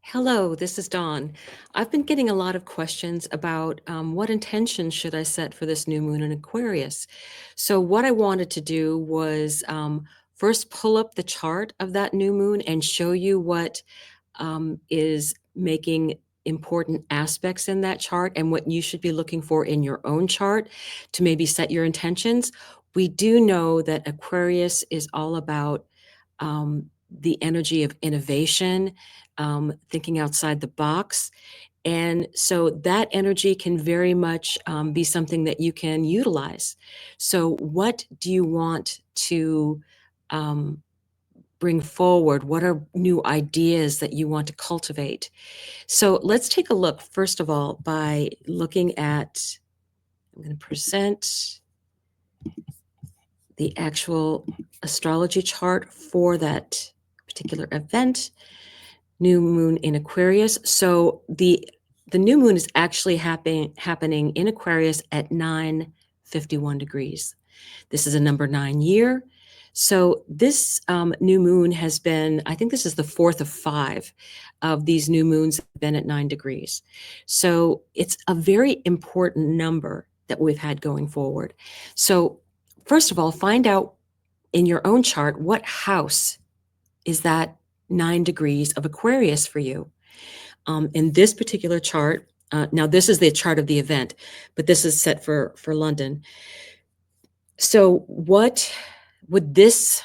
Hello, this is Dawn. I've been getting a lot of questions about what intentions should I set for this new moon in Aquarius. So, what I wanted to do was first pull up the chart of that new moon and show you what is making important aspects in that chart and what you should be looking for in your own chart to maybe set your intentions. We do know that Aquarius is all about the energy of innovation, thinking outside the box. And so that energy can very much be something that you can utilize. So, what do you want to um, bring forward? What are new ideas that you want to cultivate? So, let's take a look, first of all, by looking at, I'm going to present the actual astrology chart for that particular event. New moon in Aquarius. So the new moon is actually happening in Aquarius at 9:51 degrees. This is a number 9 year. So this new moon has been, I think this is the fourth of 5 of these new moons have been at 9 degrees. So it's a very important number that we've had going forward. So first of all, find out in your own chart what house is that 9 degrees of Aquarius for you. In this particular chart, now this is the chart of the event, but this is set for London. So what would this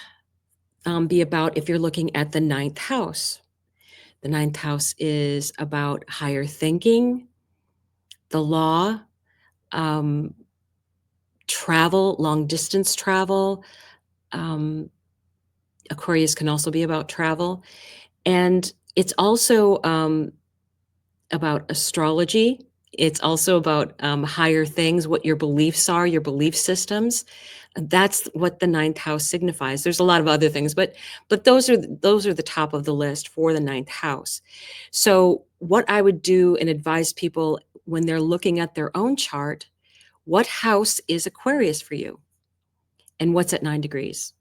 be about if you're looking at the ninth house? The ninth house is about higher thinking, the law, um, travel, long distance travel. Aquarius can also be about travel. And it's also about astrology. It's also about higher things, what your beliefs are, your belief systems. That's what the ninth house signifies. There's a lot of other things, but those are the top of the list for the ninth house. So what I would do and advise people when they're looking at their own chart, what house is Aquarius for you? And what's at 9 degrees?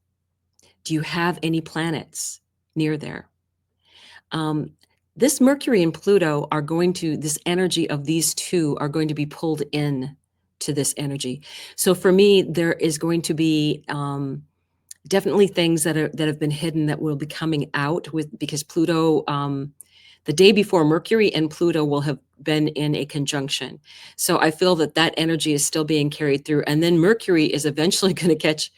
Do you have any planets near there? This Mercury and Pluto are going to, this energy of these two are going to be pulled in to this energy. So for me, there is going to be definitely things that have been hidden that will be coming out with, because Pluto, the day before, Mercury and Pluto will have been in a conjunction. So I feel that that energy is still being carried through. And then Mercury is eventually going to catch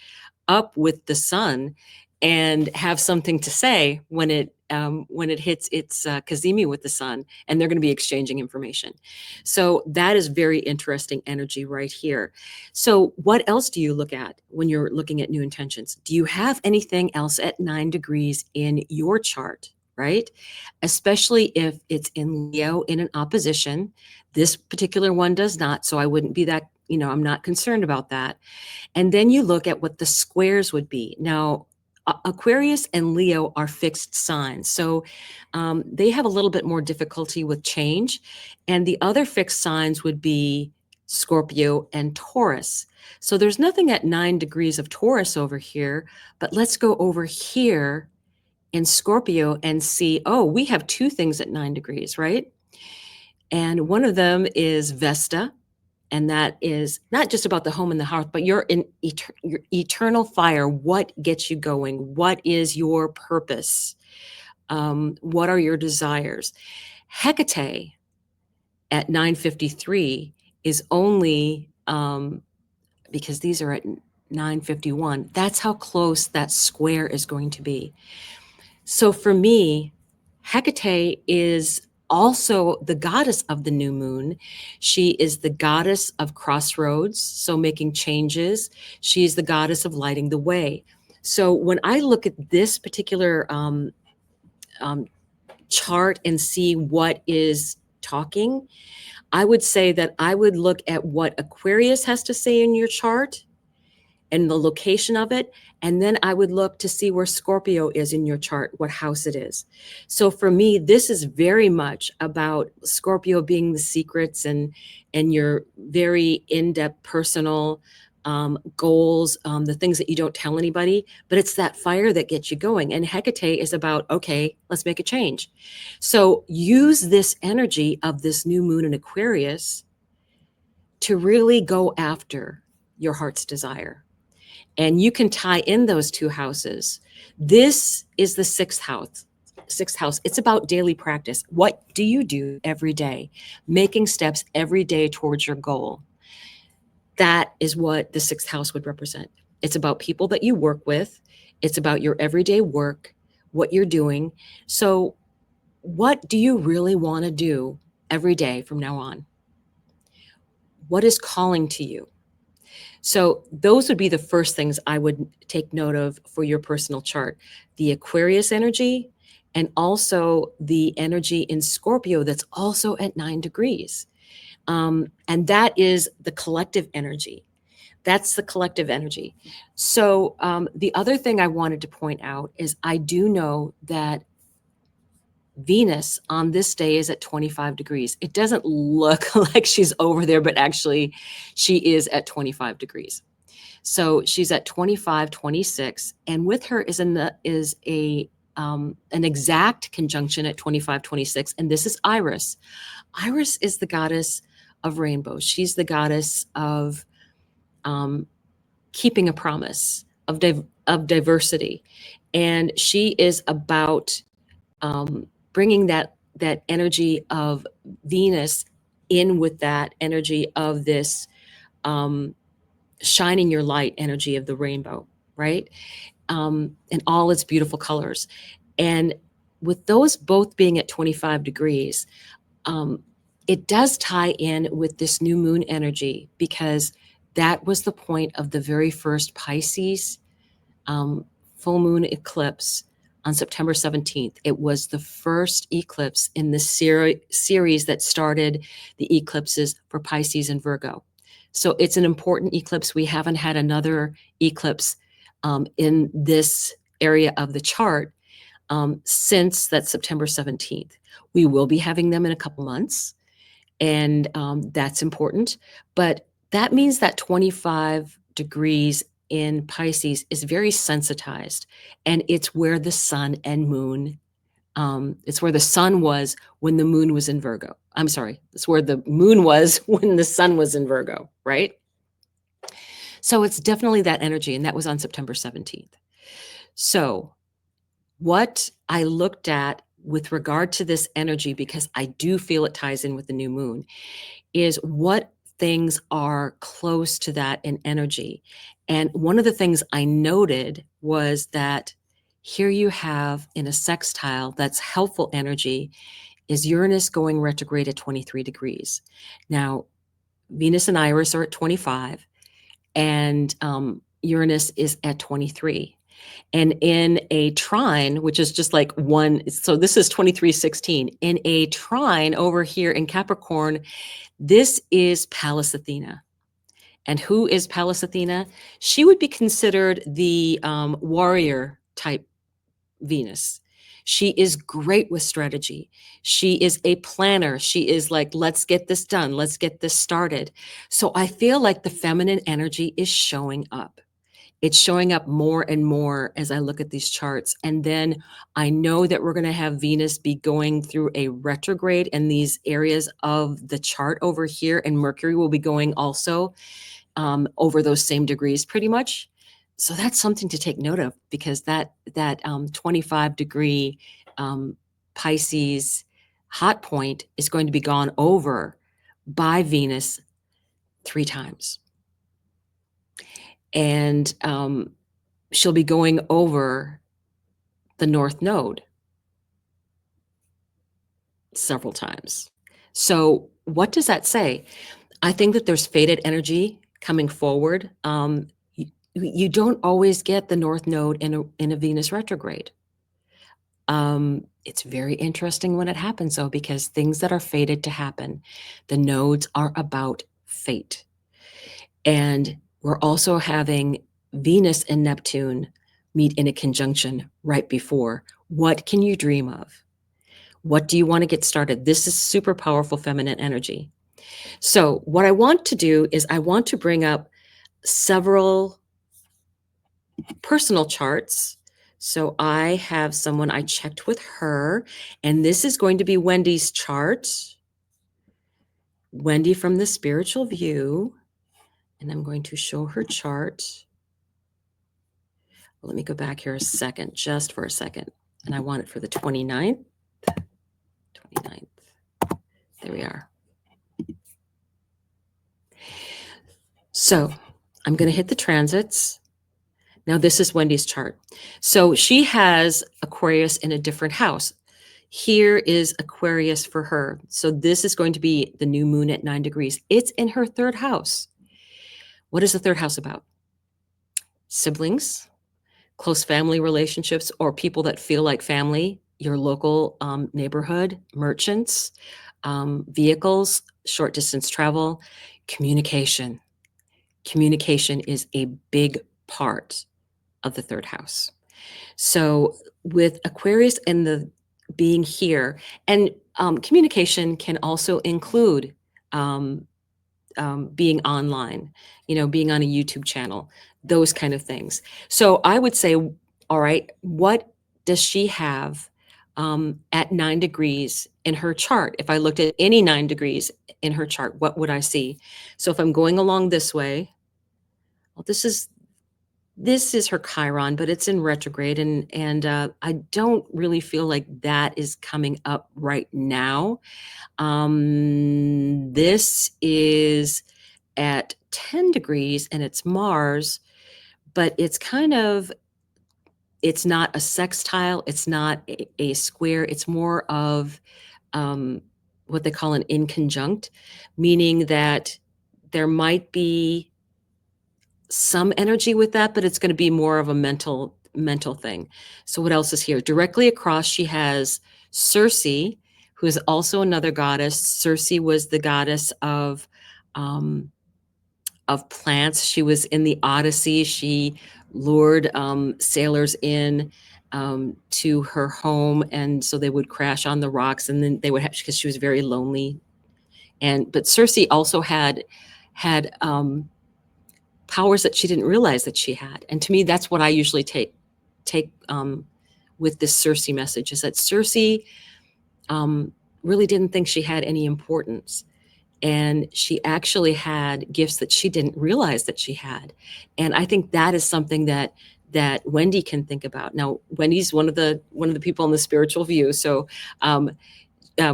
up with the sun and have something to say when it hits its cazimi with the sun, and they're going to be exchanging information. So that is very interesting energy right here. So what else do you look at when you're looking at new intentions? Do you have anything else at 9 degrees in your chart? Right? Especially if it's in Leo in an opposition. This particular one does not, so I wouldn't be that, I'm not concerned about that. And then you look at what the squares would be. Now, Aquarius and Leo are fixed signs, so they have a little bit more difficulty with change. And the other fixed signs would be Scorpio and Taurus. So there's nothing at 9 degrees of Taurus over here, but let's go over here in Scorpio and see, oh, we have two things at 9 degrees, right? And one of them is Vesta, and that is not just about the home and the hearth, but your eternal fire. What gets you going? What is your purpose? What are your desires? Hecate at 9:53 is only because these are at 9:51. That's how close that square is going to be. So for me, Hecate is also the goddess of the new moon. She is the goddess of crossroads, so making changes. She is the goddess of lighting the way. So when I look at this particular um, chart and see what is talking, I would say that I would look at what Aquarius has to say in your chart and the location of it. And then I would look to see where Scorpio is in your chart, what house it is. So for me, this is very much about Scorpio being the secrets and your very in-depth personal goals, the things that you don't tell anybody, but it's that fire that gets you going. And Hecate is about, okay, let's make a change. So use this energy of this new moon in Aquarius to really go after your heart's desire. And you can tie in those two houses. This is the sixth house. Sixth house. It's about daily practice. What do you do every day? Making steps every day towards your goal. That is what the sixth house would represent. It's about people that you work with. It's about your everyday work, what you're doing. So, what do you really want to do every day from now on? What is calling to you? So, those would be the first things I would take note of for your personal chart: the Aquarius energy, and also the energy in Scorpio that's also at 9 degrees. And that is the collective energy. That's the collective energy. So the other thing I wanted to point out is I do know that Venus on this day is at 25 degrees. It doesn't look like she's over there, but actually she is at 25 degrees. So she's at 25, 26, and with her is an exact conjunction at 25, 26, and this is Iris. Iris is the goddess of rainbows. She's the goddess of keeping a promise, of diversity, and she is about bringing that energy of Venus in with that energy of this shining your light energy of the rainbow, right? And all its beautiful colors. And with those both being at 25 degrees, it does tie in with this new moon energy, because that was the point of the very first Pisces full moon eclipse on September 17th. It was the first eclipse in the series that started the eclipses for Pisces and Virgo. So it's an important eclipse. We haven't had another eclipse in this area of the chart since that September 17th. We will be having them in a couple months, and that's important. But that means that 25 degrees in Pisces is very sensitized, and it's where the sun and moon, it's where the sun was when the moon was in Virgo. I'm sorry, it's where the moon was when the sun was in Virgo, right? So it's definitely that energy, and that was on September 17th. So what I looked at with regard to this energy, because I do feel it ties in with the new moon, is what things are close to that in energy. And one of the things I noted was that here you have in a sextile that's helpful energy is Uranus going retrograde at 23 degrees. Now, Venus and Iris are at 25, and Uranus is at 23. And in a trine, which is just like one, so this is 2316. In a trine over here in Capricorn, this is Pallas Athena. And who is Pallas Athena? She would be considered the warrior type Venus. She is great with strategy. She is a planner. She is like, let's get this done. Let's get this started. So I feel like the feminine energy is showing up. It's showing up more and more as I look at these charts. And then I know that we're going to have Venus be going through a retrograde in these areas of the chart over here. And Mercury will be going also over those same degrees pretty much. So that's something to take note of, because that 25 degree Pisces hot point is going to be gone over by Venus 3 times. And she'll be going over the North Node several times. So what does that say? I think that there's fated energy coming forward. You don't always get the North Node in a Venus retrograde. It's very interesting when it happens, though, because things that are fated to happen, the nodes are about fate. And we're also having Venus and Neptune meet in a conjunction right before. What can you dream of? What do you want to get started? This is super powerful feminine energy. So what I want to do is I want to bring up several personal charts. So I have someone I checked with her, and this is going to be Wendy's chart. Wendy from the spiritual view, and I'm going to show her chart. Let me go back here a second, just for a second. And I want it for the 29th. 29th. There we are. So I'm going to hit the transits. Now this is Wendy's chart. So she has Aquarius in a different house. Here is Aquarius for her. So this is going to be the new moon at 9 degrees. It's in her third house. What is the third house about? Siblings, close family relationships, or people that feel like family, your local neighborhood, merchants, vehicles, short distance travel, communication. Communication is a big part of the third house. So with Aquarius and the being here, and communication can also include being online, being on a YouTube channel, those kind of things. So I would say, all right, what does she have at 9 degrees in her chart? If I looked at any 9 degrees in her chart, what would I see? So if I'm going along this way, well, this is her Chiron, but it's in retrograde, and I don't really feel like that is coming up right now. This is at 10 degrees and it's Mars, but it's not a sextile, it's not a square, it's more of what they call an inconjunct, meaning that there might be some energy with that, but it's going to be more of a mental thing. So what else is here? Directly across, she has Circe, who is also another goddess. Circe was the goddess of plants. She was in the Odyssey. She lured sailors in to her home, and so they would crash on the rocks, and then they would have, because she was very lonely. But Circe also had powers that she didn't realize that she had. And to me, that's what I usually take with this Circe message, is that Circe really didn't think she had any importance. And she actually had gifts that she didn't realize that she had. And I think that is something that Wendy can think about. Now, Wendy's one of the people in the spiritual view. So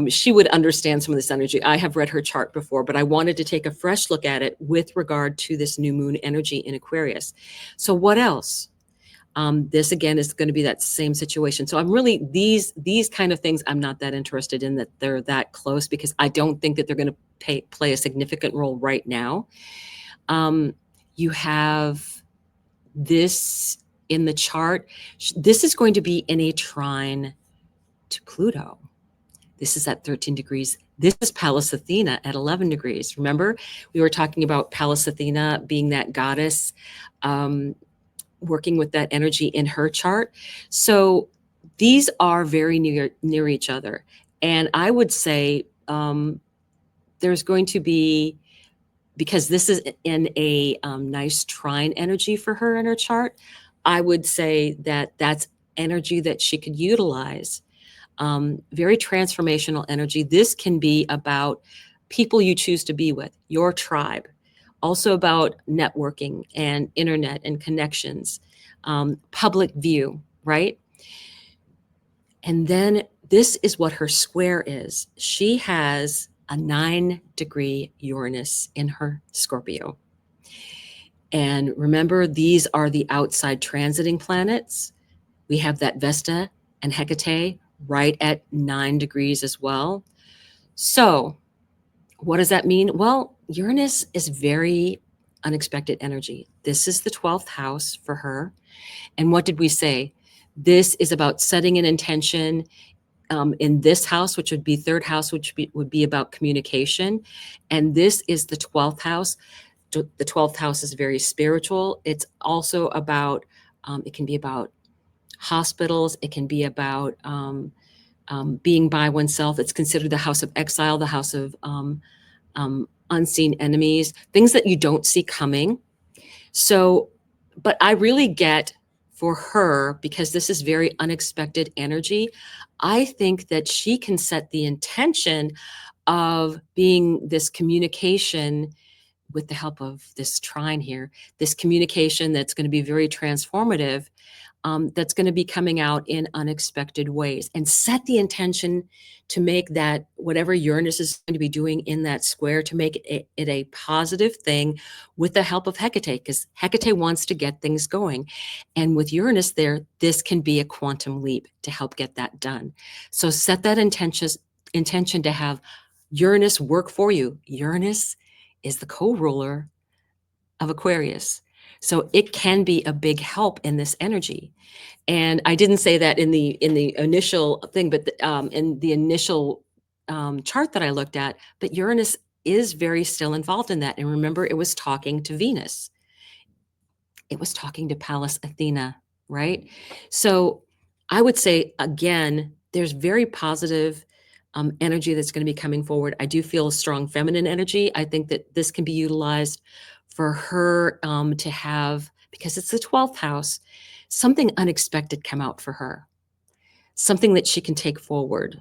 she would understand some of this energy. I have read her chart before, but I wanted to take a fresh look at it with regard to this new moon energy in Aquarius. So what else? This again is going to be that same situation. So I'm really, these kind of things, I'm not that interested in that they're that close, because I don't think that they're going to play a significant role right now. You have this in the chart. This is going to be in a trine to Pluto. This is at 13 degrees. This is Pallas Athena at 11 degrees. Remember, we were talking about Pallas Athena being that goddess, working with that energy in her chart. So these are very near each other. And I would say there's going to be, because this is in a nice trine energy for her in her chart, I would say that that's energy that she could utilize. Very transformational energy. This can be about people you choose to be with, your tribe. Also about networking and internet and connections, public view, right? And then this is what her square is. She has a 9-degree Uranus in her Scorpio. And remember, these are the outside transiting planets. We have that Vesta and Hecate right at 9 degrees as well. So what does that mean? Well, Uranus is very unexpected energy. This is the 12th house for her. And what did we say? This is about setting an intention in this house, which would be third house, which would be about communication. And this is the 12th house. The 12th house is very spiritual. It's also about, it can be about hospitals. It can be about being by oneself. It's considered the house of exile, the house of unseen enemies, things that you don't see coming. So, but I really get for her, because this is very unexpected energy, I think that she can set the intention of being this communication with the help of this trine here, this communication that's going to be very transformative, that's going to be coming out in unexpected ways, and set the intention to make that whatever Uranus is going to be doing in that square, to make it a positive thing with the help of Hecate, because Hecate wants to get things going. And with Uranus there, this can be a quantum leap to help get that done. So set that intention to have Uranus work for you. Uranus is the co-ruler of Aquarius. So it can be a big help in this energy. And I didn't say that in the initial thing, but in the initial chart that I looked at, but Uranus is very still involved in that. And remember, it was talking to Venus. It was talking to Pallas Athena, right? So I would say, again, there's very positive energy that's going to be coming forward. I do feel a strong feminine energy. I think that this can be utilized for her to have, because it's the 12th house, something unexpected come out for her, something that she can take forward,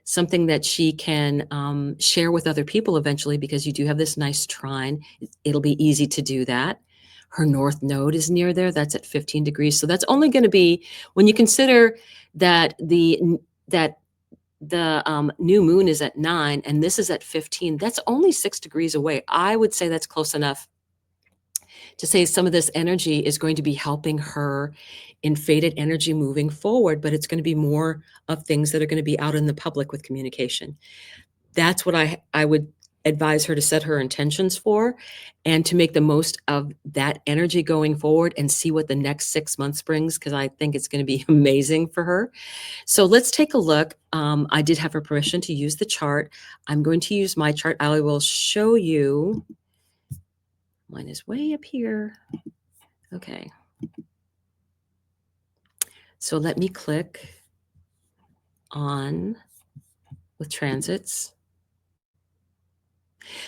something that she can share with other people eventually, because you do have this nice trine. It'll be easy to do that. Her north node is near there. That's at 15 degrees. So that's only going to be, when you consider that the new moon is at 9 and this is at 15, that's only 6 degrees away. I would say that's close enough to say some of this energy is going to be helping her in fated energy moving forward, but it's going to be more of things that are going to be out in the public with communication. That's what I would advise her to set her intentions for, and to make the most of that energy going forward and see what the next 6 months brings, because I think it's going to be amazing for her. So let's take a look. I did have her permission to use the chart. I'm going to use my chart. I will show you. Mine is way up here. Okay. So let me click on with transits.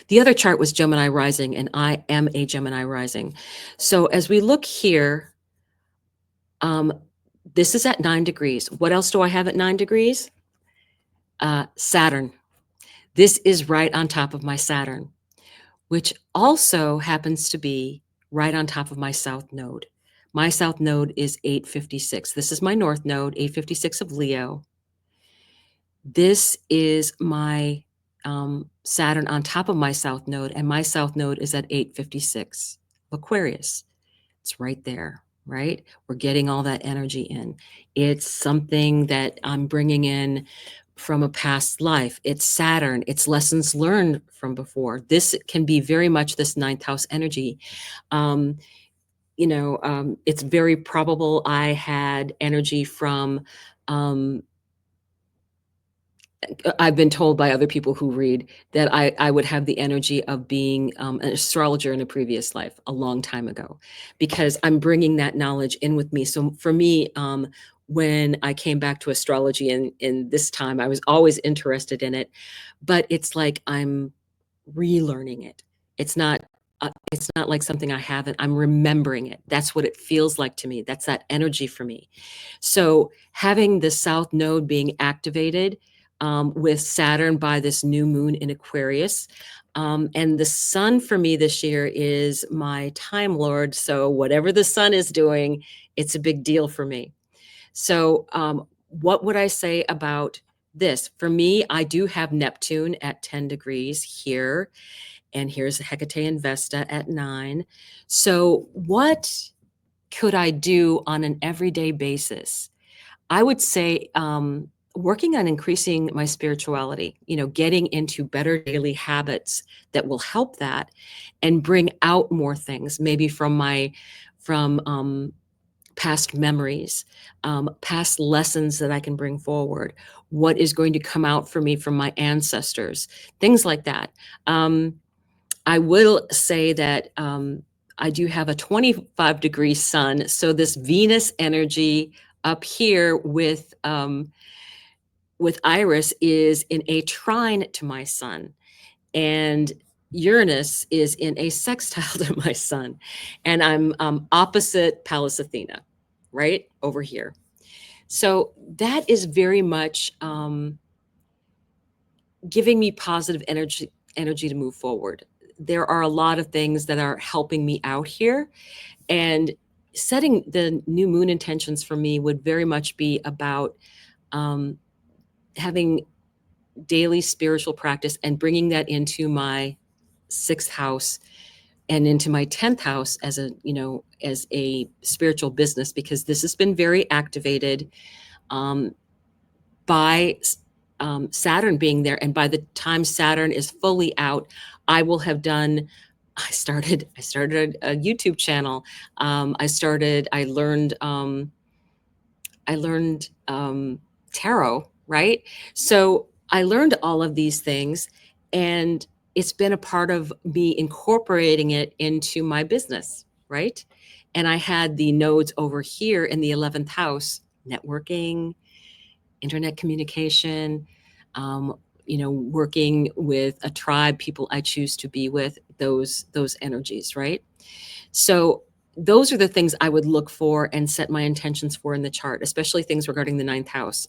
The other chart was Gemini rising, and I am a Gemini rising. So as we look here, this is at 9 degrees. What else do I have at 9 degrees? Saturn. This is right on top of my Saturn, which also happens to be right on top of my south node. My south node is 856. This is my north node, 856 of Leo. This is my Saturn on top of my south node, and my south node is at 856 of Aquarius. It's right there, right? We're getting all that energy in. It's something that I'm bringing in from a past life. It's Saturn. It's lessons learned from before. This can be very much this ninth house energy. It's very probable I had energy from I've been told by other people who read that I would have the energy of being an astrologer in a previous life a long time ago, because I'm bringing that knowledge in with me. So for me, when I came back to astrology in this time, I was always interested in it, but it's like I'm relearning it. It's not like something I haven't. I'm remembering it. That's what it feels like to me. That's that energy for me. So having the south node being activated with Saturn by this new moon in Aquarius. And the sun for me this year is my time lord. So whatever the sun is doing, it's a big deal for me. So what would I say about this? For me, I do have Neptune at 10 degrees here. And here's Hecate and Vesta at 9. So what could I do on an everyday basis? I would say working on increasing my spirituality, getting into better daily habits that will help that and bring out more things, maybe from past memories, past lessons that I can bring forward, what is going to come out for me from my ancestors, things like that. I will say that I do have a 25-degree sun. So this Venus energy up here with Iris is in a trine to my sun. And Uranus is in a sextile to my sun, and I'm opposite Pallas Athena, right over here. So that is very much giving me positive energy to move forward. There are a lot of things that are helping me out here, and setting the new moon intentions for me would very much be about um, having daily spiritual practice and bringing that into my sixth house and into my 10th house as a, as a spiritual business, because this has been very activated um, by Saturn being there. And by the time Saturn is fully out, I will have done. I started a YouTube channel. I learned tarot, right? So I learned all of these things, and it's been a part of me incorporating it into my business, right? And I had the nodes over here in the 11th house, networking, internet communication, um, working with a tribe, people I choose to be with, those energies, right? So those are the things I would look for and set my intentions for in the chart, especially things regarding the ninth house.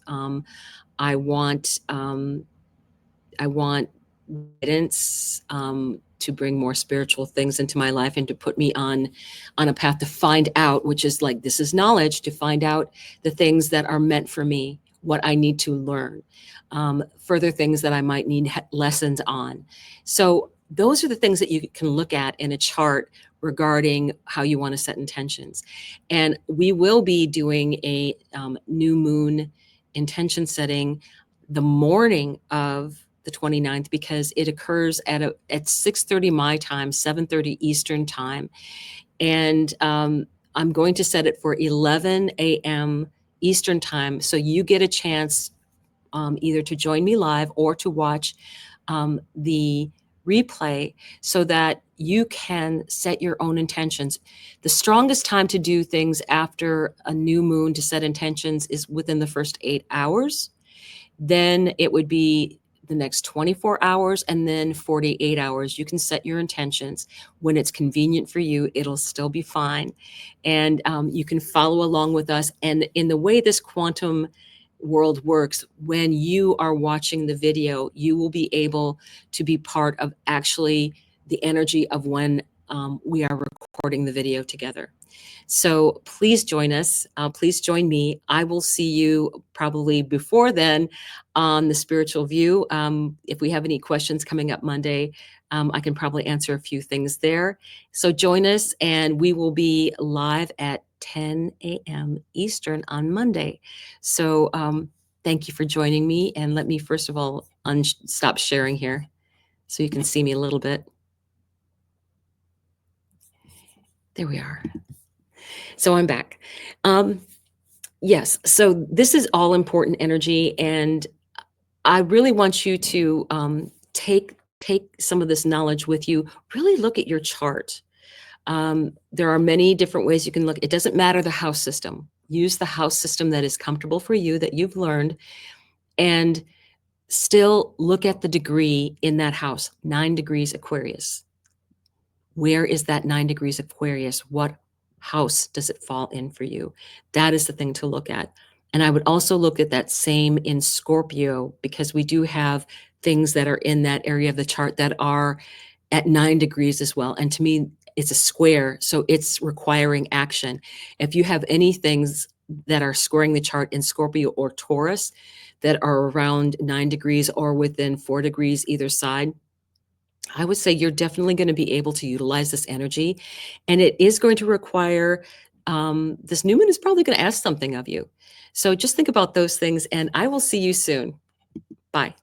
I want I want guidance to bring more spiritual things into my life and to put me on a path to find out, which is like, this is knowledge, to find out the things that are meant for me, what I need to learn, further things that I might need lessons on. So those are the things that you can look at in a chart regarding how you want to set intentions. And we will be doing a new moon intention setting the morning of the 29th, because it occurs at 6:30 my time, 7:30 Eastern time. And I'm going to set it for 11 a.m. Eastern time. So you get a chance either to join me live or to watch the replay, so that you can set your own intentions. The strongest time to do things after a new moon to set intentions is within the first 8 hours. Then it would be the next 24 hours, and then 48 hours. You can set your intentions when it's convenient for you. It'll still be fine. And you can follow along with us. And in the way this quantum world works, when you are watching the video, you will be able to be part of actually the energy of when we are recording the video together. So please join us. Please join me. I will see you probably before then on the Spiritual View. If we have any questions coming up Monday, I can probably answer a few things there. So join us, and we will be live at 10 a.m. Eastern on Monday. So thank you for joining me. And let me first of all stop sharing here so you can see me a little bit. There we are. So I'm back. Yes, so this is all important energy, and I really want you to take some of this knowledge with you. Really look at your chart. There are many different ways you can look. It doesn't matter the house system. Use the house system that is comfortable for you, that you've learned, and still look at the degree in that house. 9 degrees Aquarius. Where is that 9 degrees Aquarius? What house does it fall in for you? That is the thing to look at. And I would also look at that same in Scorpio, because we do have things that are in that area of the chart that are at 9 degrees as well. And to me, it's a square, so it's requiring action. If you have any things that are squaring the chart in Scorpio or Taurus that are around 9 degrees or within 4 degrees either side, I would say you're definitely going to be able to utilize this energy, and it is going to require, this new moon is probably going to ask something of you. So just think about those things, and I will see you soon. Bye.